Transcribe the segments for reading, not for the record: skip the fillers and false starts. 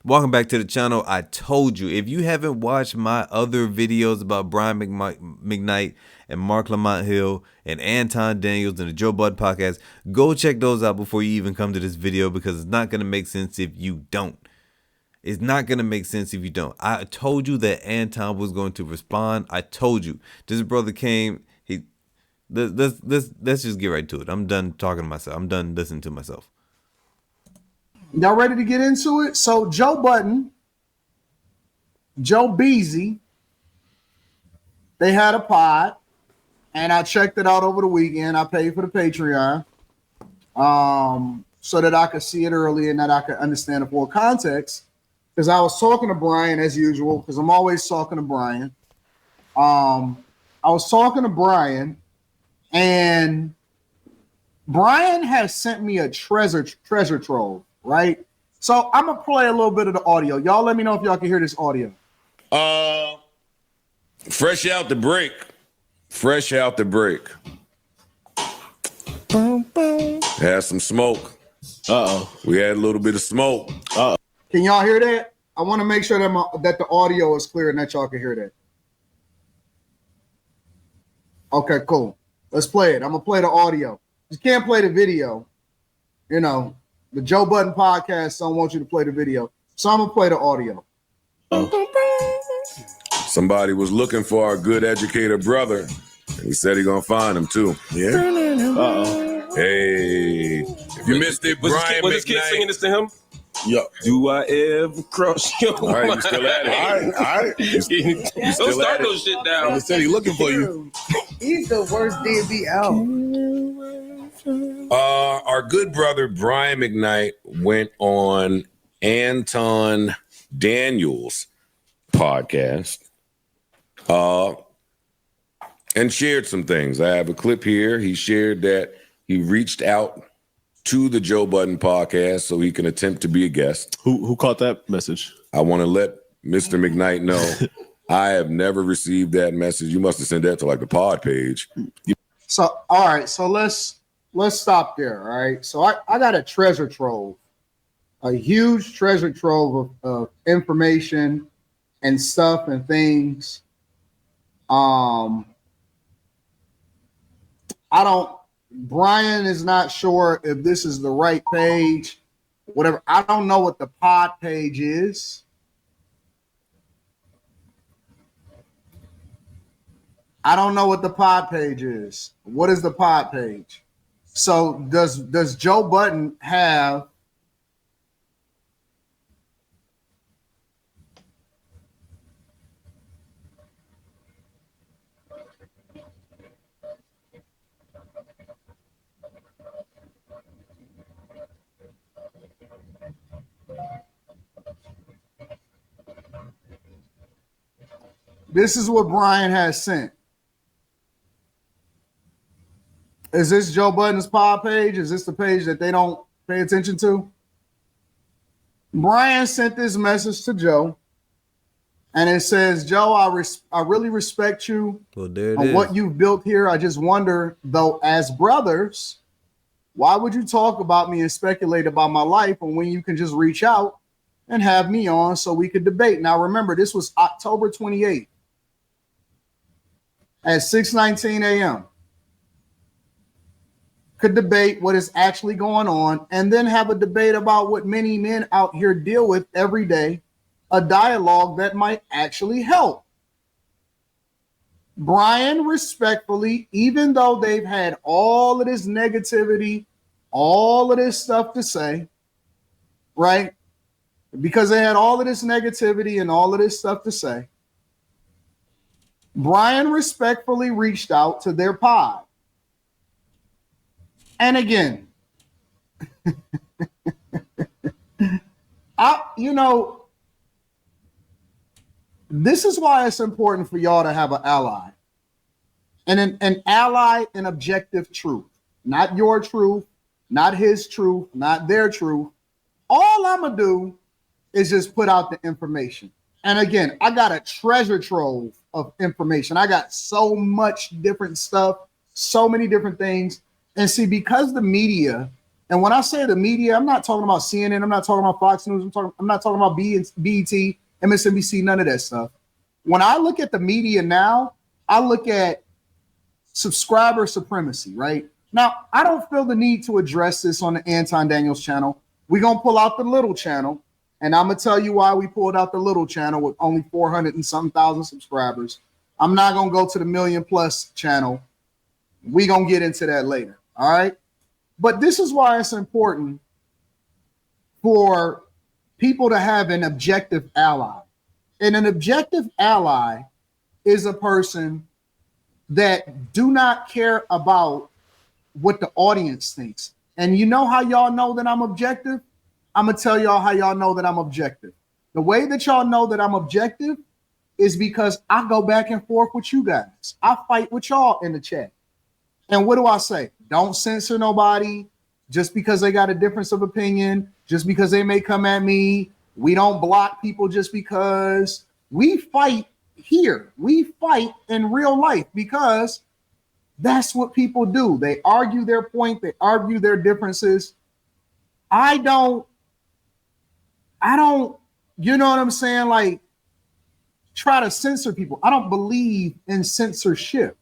Welcome back to the channel. I told you, if you haven't watched my other videos about Brian McKnight and Mark Lamont Hill and Anton Daniels and the Joe Budden podcast, go check those out before you even come to this video, because it's not going to make sense if you don't. It's not going to make sense if you don't. I told you that Anton was going to respond. I told you. This brother came. Let's just get right to it. I'm done talking to myself. I'm done listening to myself. Y'all ready to get into it? So Joe Budden, Joe Beasy, they had a pod, and I checked it out over the weekend. I paid for the Patreon so that I could see it early and that I could understand the full context. Because I was talking to Brian as usual, because I'm always talking to Brian. I was talking to Brian, and Brian has sent me a treasure trove, right? So I'm gonna play a little bit of the audio. Y'all let me know if y'all can hear this audio. Fresh out the break. Fresh out the break. Boom, boom. Had some smoke. We had a little bit of smoke. Can y'all hear that? I want to make sure that the audio is clear and that y'all can hear that. Okay, cool. Let's play it. I'm gonna play the audio. You can't play the video. You know, the Joe Budden podcast don't want you to play the video. So I'm gonna play the audio. Somebody was looking for our good educated brother, and he said he gonna find him too. Yeah. Hey, if you missed it, Was Brian this kid singing McKnight. this to him? Yo. Do I ever cross your All right, you mind? still at it. All right. You Don't still start at it. those shit down. He said he looking for you. He's the worst DB out. Our good brother Brian McKnight went on Anton Daniels' podcast and shared some things. I have a clip here. He shared that he reached out to the Joe Budden podcast so he can attempt to be a guest. Who caught that message? I want to let Mr. McKnight know I have never received that message. You must have sent that to like the pod page. So all right, so let's stop there. All right. So I got a treasure trove, a huge treasure trove of information and stuff and things. Brian is not sure if this is the right page, whatever. I don't know what the pod page is. I don't know what the pod page is. What is the pod page? So does Joe Budden have this is what Brian has sent. Is this Joe Budden's pod page? Is this the page that they don't pay attention to? Brian sent this message to Joe, and it says, Joe, I really respect you on what you've built here. I just wonder, though, as brothers, why would you talk about me and speculate about my life when you can just reach out and have me on so we could debate? Now, remember, this was October 28th at 6:19 a.m. Could debate what is actually going on and then have a debate about what many men out here deal with every day, a dialogue that might actually help. Brian, respectfully, even though they've had all of this negativity, all of this stuff to say, right? Because they had all of this negativity and all of this stuff to say, Brian respectfully reached out to their pod. And again, this is why it's important for y'all to have an ally. And an ally in objective truth. Not your truth, not his truth, not their truth. All I'm going to do is just put out the information. And again, I got a treasure trove of information. I got so much different stuff, so many different things. And see, because the media And when I say the media, I'm not talking about CNN, I'm not talking about Fox News, I'm not talking about BET, MSNBC, none of that stuff. When I look at the media now, I look at subscriber supremacy, right? Now, I don't feel the need to address this on the Anton Daniels channel. We're going to pull out the little channel, and I'm going to tell you why we pulled out the little channel with only 400 and some thousand subscribers. I'm not going to go to the million plus channel. We're going to get into that later, all right? But this is why it's important for people to have an objective ally. And an objective ally is a person that do not care about what the audience thinks. And you know how y'all know that I'm objective? I'm going to tell y'all how y'all know that I'm objective. The way that y'all know that I'm objective is because I go back and forth with you guys. I fight with y'all in the chat. And what do I say? Don't censor nobody just because they got a difference of opinion, just because they may come at me. We don't block people just because. We fight here. We fight in real life because that's what people do. They argue their point. They argue their differences. I don't, you know what I'm saying? Like, try to censor people. I don't believe in censorship.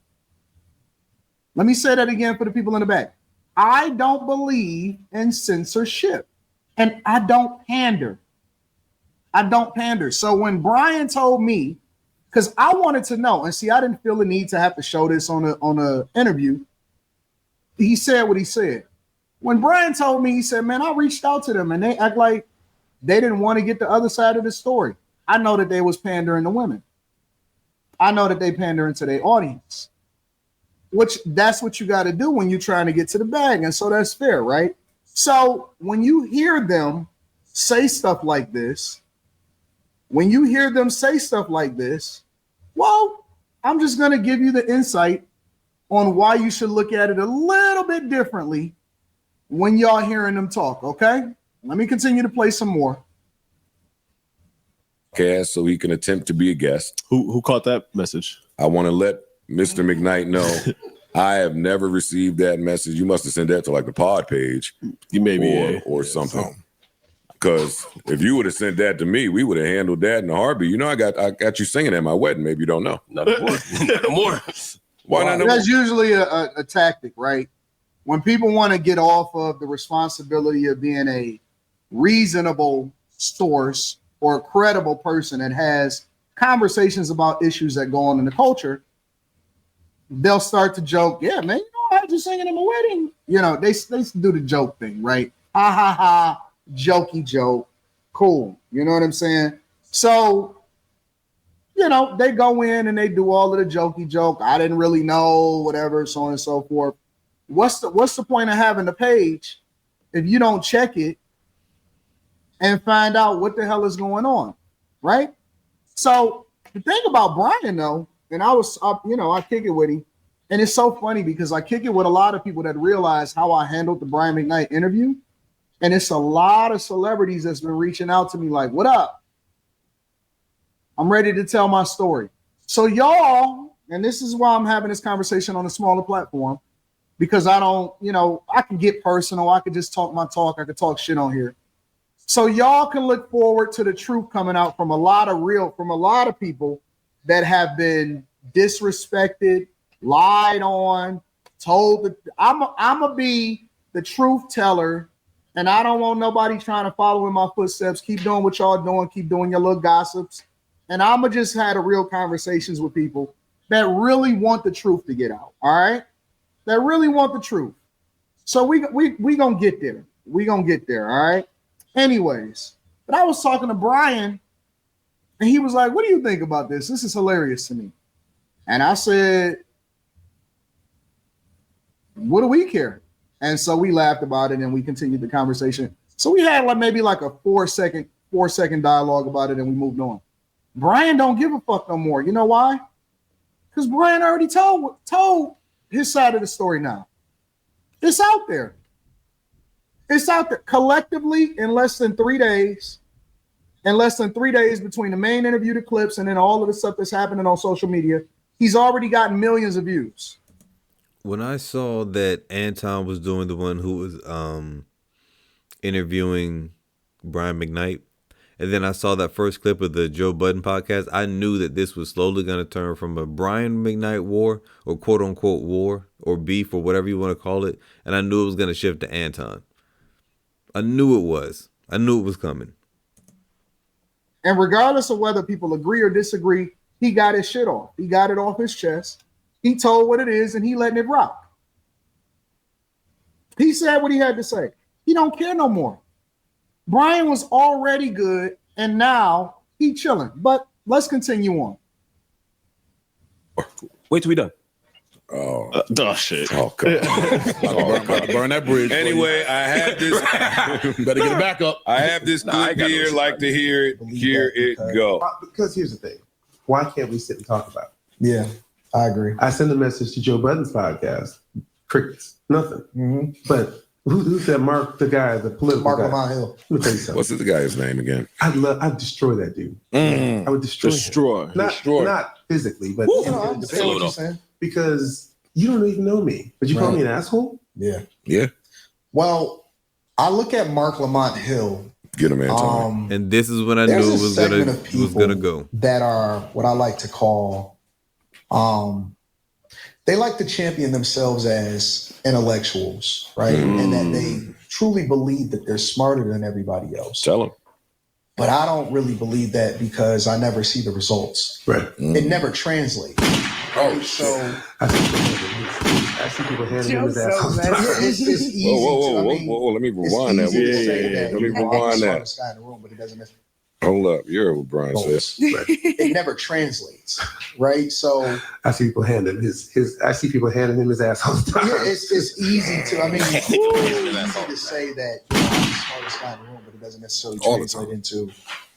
Let me say that again for the people in the back. I don't believe in censorship, and I don't pander. I don't pander. So when Brian told me, because I wanted to know, and see, I didn't feel the need to have to show this on a interview. He said what he said. When Brian told me, he said, man, I reached out to them and they act like they didn't want to get the other side of the story. I know that they was pandering to women. I know that they pandering to their audience, which that's what you got to do when you're trying to get to the bag. And so that's fair, right? So when you hear them say stuff like this, well, I'm just going to give you the insight on why you should look at it a little bit differently when y'all hearing them talk, okay? Let me continue to play some more. So he can attempt to be a guest. Who caught that message? I want to let Mr. McKnight know I have never received that message. You must have sent that to like the pod page. You maybe or something. Because if you would have sent that to me, we would have handled that in a heartbeat. You know, I got you singing at my wedding. Maybe you don't know. Not more. Not more. Why not? That's usually a tactic, right? When people want to get off of the responsibility of being a reasonable source or a credible person that has conversations about issues that go on in the culture, they'll start to joke. Yeah, man, you know, I had you singing at my wedding. You know, they do the joke thing, right? Ha ha ha, jokey joke, cool. You know what I'm saying? So, you know, they go in and they do all of the jokey joke. I didn't really know, whatever, so on and so forth. What's the point of having the page if you don't check it and find out what the hell is going on, right? So the thing about Brian, though, and I kick it with him, and it's so funny because I kick it with a lot of people that realize how I handled the Brian McKnight interview, and it's a lot of celebrities that's been reaching out to me like, what up? I'm ready to tell my story. So y'all, and this is why I'm having this conversation on a smaller platform, because I don't, I can get personal. I could just talk my talk. I could talk shit on here. So y'all can look forward to the truth coming out from a lot of people that have been disrespected, lied on, told that I'm gonna be the truth teller, and I don't want nobody trying to follow in my footsteps. Keep doing what y'all doing. Keep doing your little gossips. And I'm gonna just have real conversations with people that really want the truth to get out. All right. That really want the truth. So we gonna get there. We gonna get there, all right? Anyways, but I was talking to Brian, and he was like, what do you think about this? This is hilarious to me. And I said, what do we care? And so we laughed about it, and we continued the conversation. So we had maybe a 4 second dialogue about it, and we moved on. Brian don't give a fuck no more. You know why? Because Brian already told his side of the story now. It's out there. It's out there collectively in less than 3 days. In less than 3 days between the main interview, the clips, and then all of the stuff that's happening on social media, he's already gotten millions of views. When I saw that Anton was doing the one who was interviewing Brian McKnight, and then I saw that first clip of the Joe Budden podcast, I knew that this was slowly going to turn from a Brian McKnight war, or quote unquote war, or beef, or whatever you want to call it, and I knew it was going to shift to Anton. I knew it was. I knew it was coming. And regardless of whether people agree or disagree, he got his shit off. He got it off his chest. He told what it is, and he letting it rock. He said what he had to say. He don't care no more. Brian was already good, and now he chilling. But let's continue on. Wait till we done. Oh, Shit. oh, come on. Burn that bridge. Anyway, I have this. You better get it back up. I have this clip here. Like to hear it. Hear it go. Because here's the thing. Why can't we sit and talk about it? Yeah, I agree. I sent a message to Joe Budden's podcast. Crickets. Nothing. Mm-hmm. But who said Mark, the guy, the political Mark guy? Lamont Hill. Let me tell you something. What's the guy's name again? I'd destroy that dude. I would destroy him. Not physically, but I understand what you're saying. because you don't even know me. But you call me an asshole? Yeah. Yeah. Well, I look at Mark Lamont Hill. Get him, Anton. And this is when I knew There's it a was segment gonna of people was gonna go. that are what I like to call, they like to champion themselves as intellectuals, right? And that they truly believe that they're smarter than everybody else. Tell him. But I don't really believe that because I never see the results. Right. It never translates. Oh, So I see people handing him his Joe's ass. so mad. it's easy Whoa. Let me it's rewind that. easy to say that, Let me you know, I'm the rewind that. smartest guy in the room, but it doesn't necessarily. Hold up. You heard what Brian said. It never translates, right? So I see people handing him his ass all the time. yeah, it's easy to. I mean, it's easy to say that I'm the smartest guy in the room, but it doesn't necessarily All the translate time. into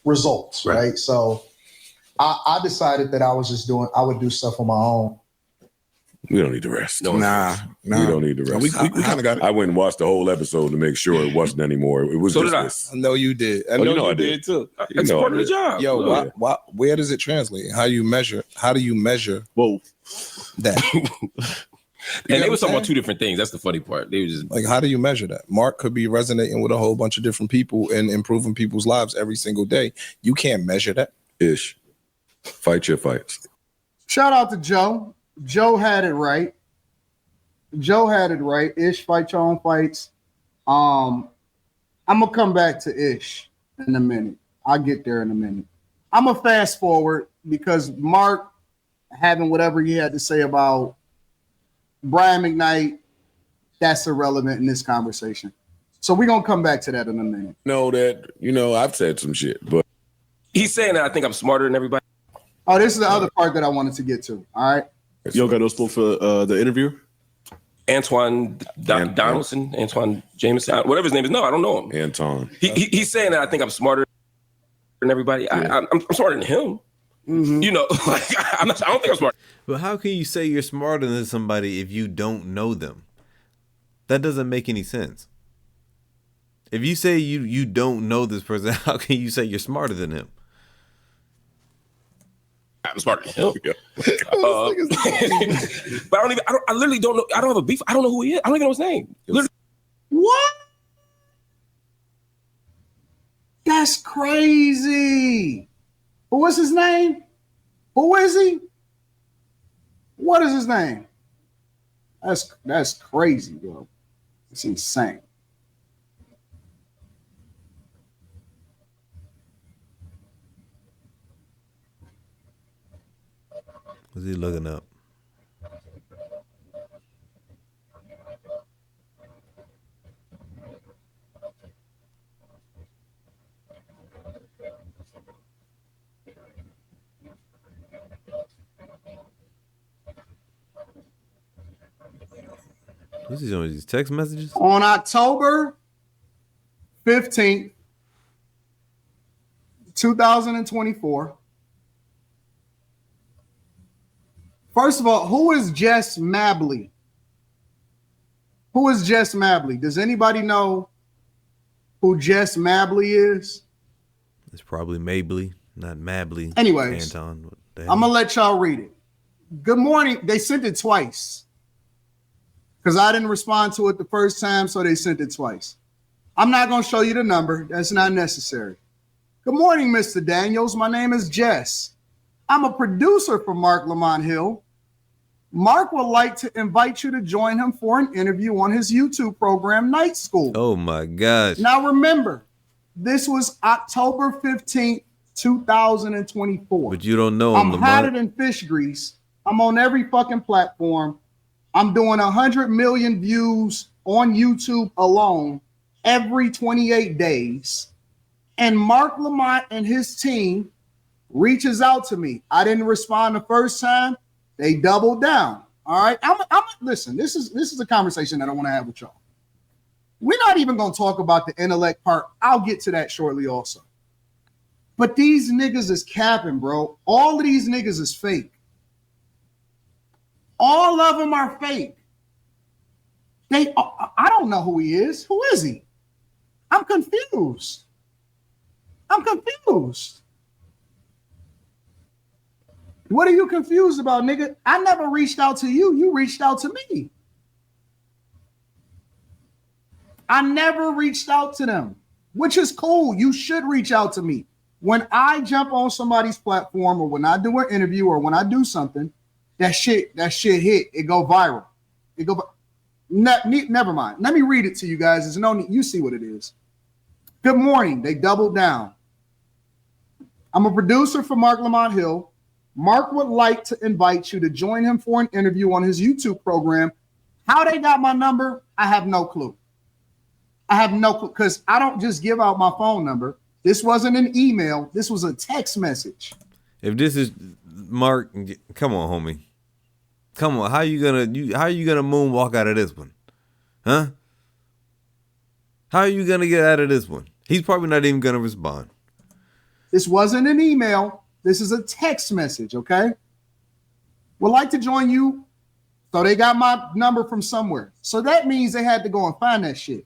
results, Right. right? So I decided that I would do stuff on my own. We don't need the rest. Nah. We don't need the rest. We kind of got it. I went and watched the whole episode to make sure it wasn't anymore. It was So just did I. this. I know you did. I Oh, know you know I you did. too. You It's know part I of the did. job. Yo, Oh, where does it translate? How do you measure? How do you measure Whoa. that? And they were talking about two different things. That's the funny part. They were just Like, how do you measure that? Mark could be resonating with a whole bunch of different people and improving people's lives every single day. You can't measure that. Ish. Fight your fights. Shout out to Joe. Joe had it right. Ish, fight your own fights. I'm gonna come back to Ish in a minute. I'll get there in a minute. I'm gonna fast forward because Mark having whatever he had to say about Brian McKnight, that's irrelevant in this conversation. So we're gonna come back to that in a minute. Know that, I've said some shit, but he's saying that I think I'm smarter than everybody. Oh, this is the other part that I wanted to get to. All right. You don't got no spoke for the interview? Antoine Donaldson, Antoine Jameson, whatever his name is. No, I don't know him. Anton. He's saying that I think I'm smarter than everybody. I'm smarter than him. Like I don't think I'm smart. But how can you say you're smarter than somebody if you don't know them? That doesn't make any sense. If you say you don't know this person, how can you say you're smarter than him? I'm smarter than him. But I literally don't know. I don't have a beef. I don't know who he is. I don't even know his name. Literally. What? That's crazy. But what's his name? Who is he? What is his name? That's crazy, bro. It's insane. What's he looking up? What's he doing? These text messages? On October 15th, 2024. First of all, who is Jess Mabley? Who is Jess Mabley? Does anybody know who Jess Mabley is? It's probably Mabley, not Mabley. Anyways, Anton. What the I'm hell? going to let y'all read it. Good morning. They sent it twice because I didn't respond to it the first time, so they sent it twice. I'm not going to show you the number. That's not necessary. Good morning, Mr. Daniels. My name is Jess. I'm a producer for Mark Lamont Hill. Mark would like to invite you to join him for an interview on his YouTube program, Night School. Oh, my gosh. Now, remember, this was October 15th, 2024. But you don't know him, I'm hotter than fish grease. I'm on every fucking platform. I'm doing 100 million views on YouTube alone every 28 days. And Mark Lamont and his team reaches out to me. I didn't respond the first time. They doubled down. All right. Listen, this is a conversation that I want to have with y'all. We're not even going to talk about the intellect part. I'll get to that shortly also. But these niggas is capping, bro. All of these niggas is fake. All of them are fake. I don't know who he is. Who is he? I'm confused. What are you confused about, nigga? I never reached out to you. You reached out to me. I never reached out to them, which is cool. You should reach out to me. When I jump on somebody's platform or when I do an interview or when I do something, that shit hit. It go viral. Never mind. Let me read it to you guys. There's no need. You see what it is. Good morning. They doubled down. I'm a producer for Mark Lamont Hill. Mark would like to invite you to join him for an interview on his YouTube program. How they got my number, I have no clue. Because I don't just give out my phone number. This wasn't an email. This was a text message. If this is Mark, come on, homie. Come on. How you gonna moonwalk out of this one? Huh? How are you gonna get out of this one? He's probably not even gonna respond. This wasn't an email. This is a text message, okay? Would like to join you. So they got my number from somewhere. So that means they had to go and find that shit.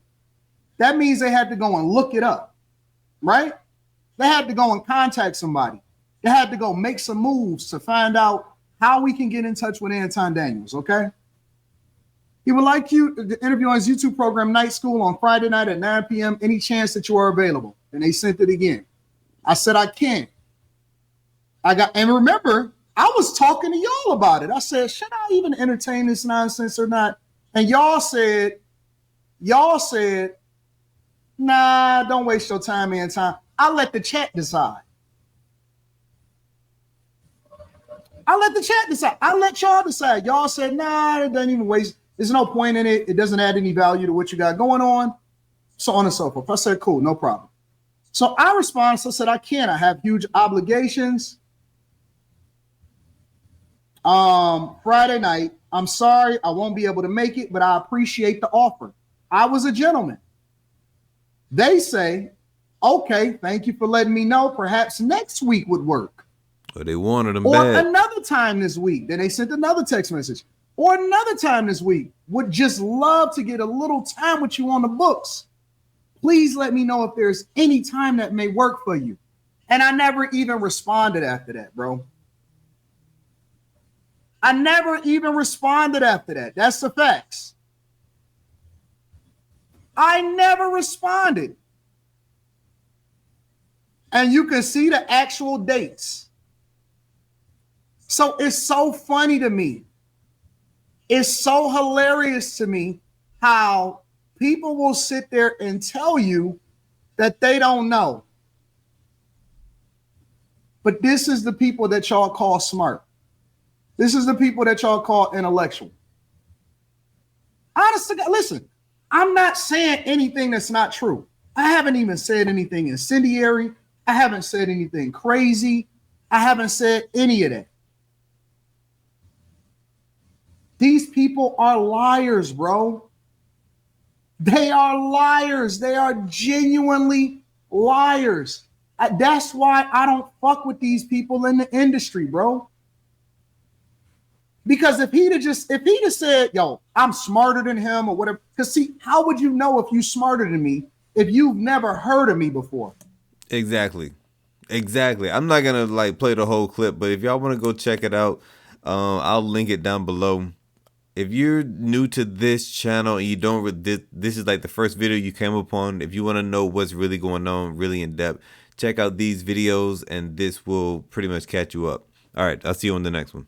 That means they had to go and look it up, right? They had to go and contact somebody. They had to go make some moves to find out how we can get in touch with Anton Daniels, okay? He would like you to interview on his YouTube program, Night School, on Friday night at 9 p.m. Any chance that you are available? And they sent it again. I said, I can't. And remember, I was talking to y'all about it. I said, should I even entertain this nonsense or not? And y'all said, nah, don't waste your time, Anton. I'll let the chat decide. I'll let y'all decide. Y'all said, nah, it doesn't even waste. There's no point in it. It doesn't add any value to what you got going on. So on and so forth. I said, cool, no problem. So I responded. So I said, I can't. I have huge obligations. Friday night. I'm sorry. I won't be able to make it, but I appreciate the offer. I was a gentleman. They say, okay, thank you for letting me know. Perhaps next week would work. Or they wanted them or bad. Another time this week. Then they sent another text message. Or another time this week. Would just love to get a little time with you on the books. Please let me know if there's any time that may work for you. And I never even responded after that, bro. I never even responded after that. That's the facts. I never responded. And you can see the actual dates. So it's so funny to me. It's so hilarious to me how people will sit there and tell you that they don't know. But this is the people that y'all call smart. This is the people that y'all call intellectual. Honestly, listen, I'm not saying anything that's not true. I haven't even said anything incendiary. I haven't said anything crazy. I haven't said any of that. These people are liars, bro. They are liars. They are genuinely liars. That's why I don't fuck with these people in the industry, bro. Because if he'd have said, yo, I'm smarter than him or whatever, because see, how would you know if you smarter than me if you've never heard of me before? Exactly. I'm not gonna like play the whole clip, but if y'all want to go check it out, I'll link it down below. if you're new to this channel and you don't, this is like the first video you came upon. If you want to know what's really going on, really in depth, check out these videos, and this will pretty much catch you up. All right, I'll see you on the next one.